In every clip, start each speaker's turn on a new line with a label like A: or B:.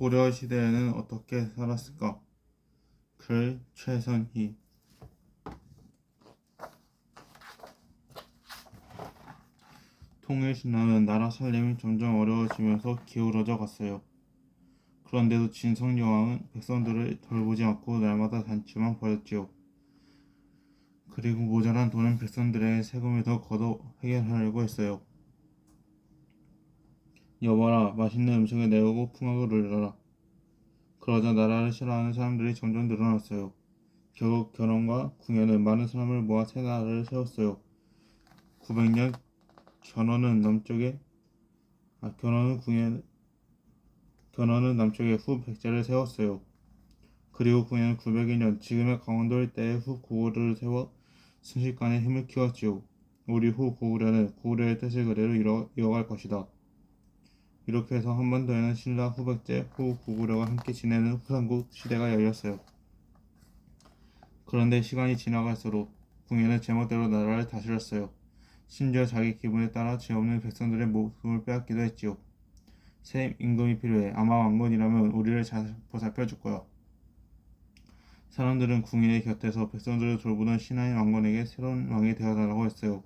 A: 고려 시대에는 어떻게 살았을까? 글 최선희. 통일신라는 나라 살림이 점점 어려워지면서 기울어져 갔어요. 그런데도 진성여왕은 백성들을 돌보지 않고 날마다 잔치만 벌였지요. 그리고 모자란 돈은 백성들의 세금을 더 걷어 해결하려고 했어요. 여봐라, 맛있는 음식을 내오고 풍악을 울려라. 그러자 나라를 싫어하는 사람들이 점점 늘어났어요. 결국 결혼과 궁예는 많은 사람을 모아 새 나라를 세웠어요. 900년 견훤은 남쪽에 후 백제를 세웠어요. 그리고 궁예는 902년 지금의 강원도 일대에 후 고구려를 세워 순식간에 힘을 키웠지요. 우리 후 고구려는 고구려의 뜻을 그대로 이어갈 것이다. 이렇게 해서 한반도에는 신라, 후 백제, 후 고구려가 함께 지내는 후삼국 시대가 열렸어요. 그런데 시간이 지나갈수록 궁예는 제멋대로 나라를 다스렸어요. 심지어 자기 기분에 따라 죄 없는 백성들의 목숨을 빼앗기도 했지요. 새 임금이 필요해. 아마 왕건이라면 우리를 잘 보살펴줄 거야. 사람들은 궁예의 곁에서 백성들을 돌보던 신하인 왕건에게 새로운 왕이 되어달라고 했어요.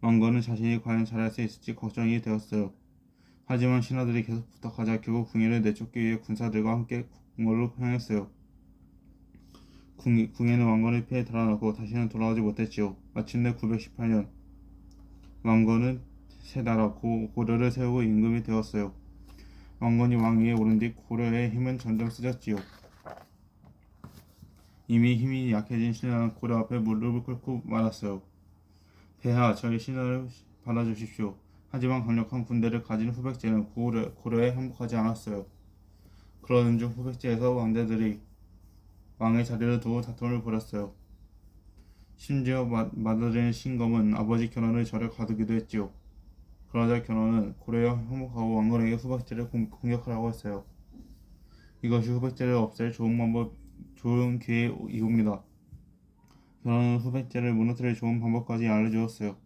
A: 왕건은 자신이 과연 잘할 수 있을지 걱정이 되었어요. 하지만 신하들이 계속 부탁하자 결국 궁예를 내쫓기 위해 군사들과 함께 궁궐로 향했어요. 궁예는 왕건의 피해 달아나고 다시는 돌아오지 못했지요. 마침내 918년 왕건은 새 나라 고려를 세우고 임금이 되었어요. 왕건이 왕위에 오른 뒤 고려의 힘은 점점 쓰졌지요. 이미 힘이 약해진 신라는 고려 앞에 무릎을 꿇고 말았어요. 폐하, 저희 신하를 받아주십시오. 하지만 강력한 군대를 가진 후백제는 고려에 항복하지 않았어요. 그러는 중 후백제에서 왕자들이 왕의 자리를 두고 다툼을 벌였어요. 심지어 맏아들인 신검은 아버지 견훤의 절에 가두기도 했지요. 그러자 견훤은 고려에 항복하고 왕건에게 후백제를 공격하라고 했어요. 이것이 후백제를 없앨 좋은 기회이옵니다. 견훤은 후백제를 무너뜨릴 좋은 방법까지 알려주었어요.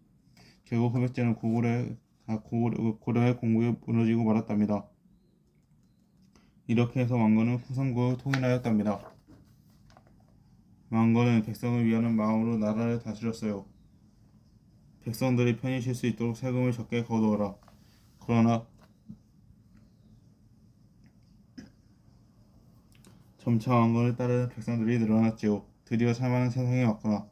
A: 결국 후백제는 고려의 공국에 무너지고 말았답니다. 이렇게 해서 왕건은 후삼국을 통일하였답니다. 왕건은 백성을 위하는 마음으로 나라를 다스렸어요. 백성들이 편히 쉴 수 있도록 세금을 적게 거두어라. 그러나 점차 왕건을 따르는 백성들이 늘어났지요. 드디어 살만한 세상이 왔구나.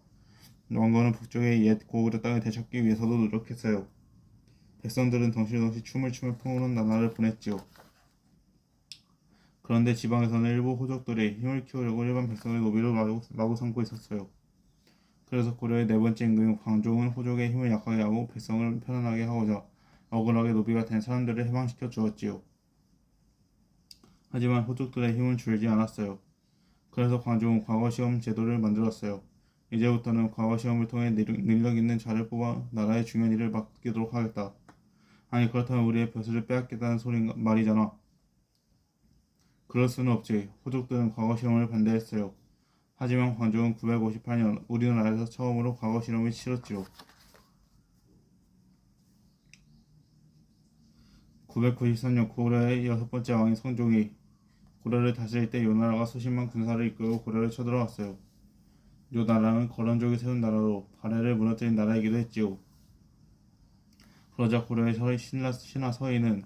A: 왕건은 북쪽의 옛 고구려 땅을 되찾기 위해서도 노력했어요. 백성들은 덩실덩실 춤을 추며 풍요로운 나날을 보냈지요. 그런데 지방에서는 일부 호족들이 힘을 키우려고 일반 백성의 노비로 마구 삼고 있었어요. 그래서 고려의 네 번째 임금인 광종은 호족의 힘을 약하게 하고 백성을 편안하게 하고자 억울하게 노비가 된 사람들을 해방시켜 주었지요. 하지만 호족들의 힘은 줄지 않았어요. 그래서 광종은 과거시험 제도를 만들었어요. 이제부터는 과거시험을 통해 능력 있는 자를 뽑아 나라의 중요한 일을 맡기도록 하겠다. 아니 그렇다면 우리의 벼슬을 빼앗겠다는 말이잖아. 그럴 수는 없지. 호족들은 과거시험을 반대했어요. 하지만 광종은 958년 우리나라에서 처음으로 과거시험을 치렀지요. 993년 고려의 여섯 번째 왕인 성종이 고려를 다스릴 때 요나라가 수십만 군사를 이끌고 고려를 쳐들어왔어요. 요나라는 거란족이 세운 나라로 발해를 무너뜨린 나라이기도 했지요. 그러자 고려의 신하 서희는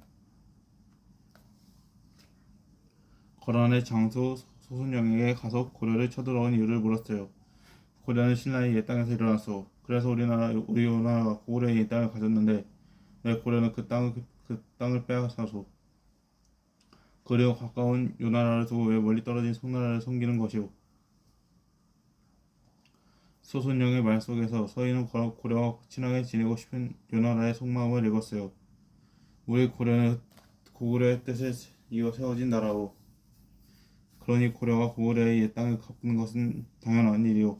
A: 거란의 장수 소순영에게 가서 고려를 쳐들어온 이유를 물었어요. 고려는 신라의 옛 땅에서 일어났어. 그래서 우리 요나라가 고구려의 옛 땅을 가졌는데 왜 고려는 그 땅을 빼앗아서 그리고 가까운 요나라를 두고 왜 멀리 떨어진 송나라를 섬기는 것이오. 소순영의 말 속에서 서희는 고려와 친하게 지내고 싶은 요나라의 속마음을 읽었어요. 우리 고려는 고구려의 뜻을 이어 세워진 나라오. 그러니 고려가 고구려의 옛 땅을 갚는 것은 당연한 일이오.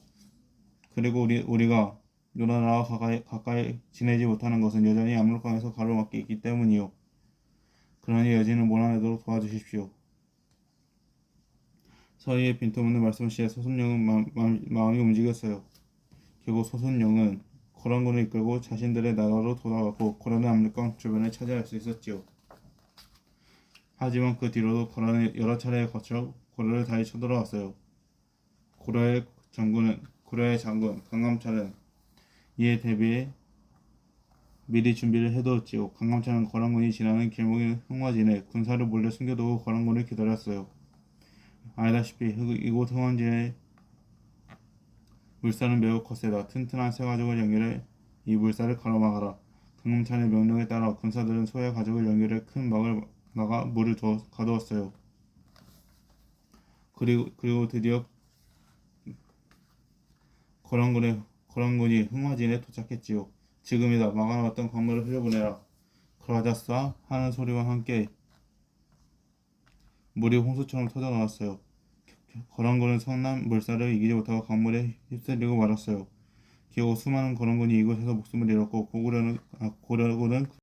A: 그리고 우리가 요나라와 가까이 지내지 못하는 것은 여전히 압록강에서 가로막혀 있기 때문이오. 그러니 여진을 몰아내도록 도와주십시오. 서희의 빈틈없는 말씀시에 소순영은 마음이 움직였어요. 결국 소순영은 거란군을 이끌고 자신들의 나라로 돌아가고 고려는 압록강 주변을 차지할 수 있었지요. 하지만 그 뒤로도 고려는 여러 차례에 거쳐 고려를 다시 쳐들어왔어요. 고려의 장군 강감찬은 이에 대비해 미리 준비를 해두었지요. 강감찬은 거란군이 지나는 길목인 흥화진에 군사를 몰래 숨겨두고 거란군을 기다렸어요. 알다시피 이곳 흥화진의 물살은 매우 거세다. 튼튼한 새 가죽을 연결해 이 물살을 가로막아라. 강감찬의 명령에 따라 군사들은 소의 가죽을 연결해 큰 막을 막아 물을 가두었어요. 그리고 드디어 거란군이 흥화진에 도착했지요. 지금이다. 막아놨던 광물을 흘려보내라. 그러자싸 하는 소리와 함께 물이 홍수처럼 터져나왔어요. 거란군은 성난 물살을 이기지 못하고 강물에 휩쓸리고 말았어요. 기어고 수많은 거란군이 이곳에서 목숨을 잃었고 고구려군은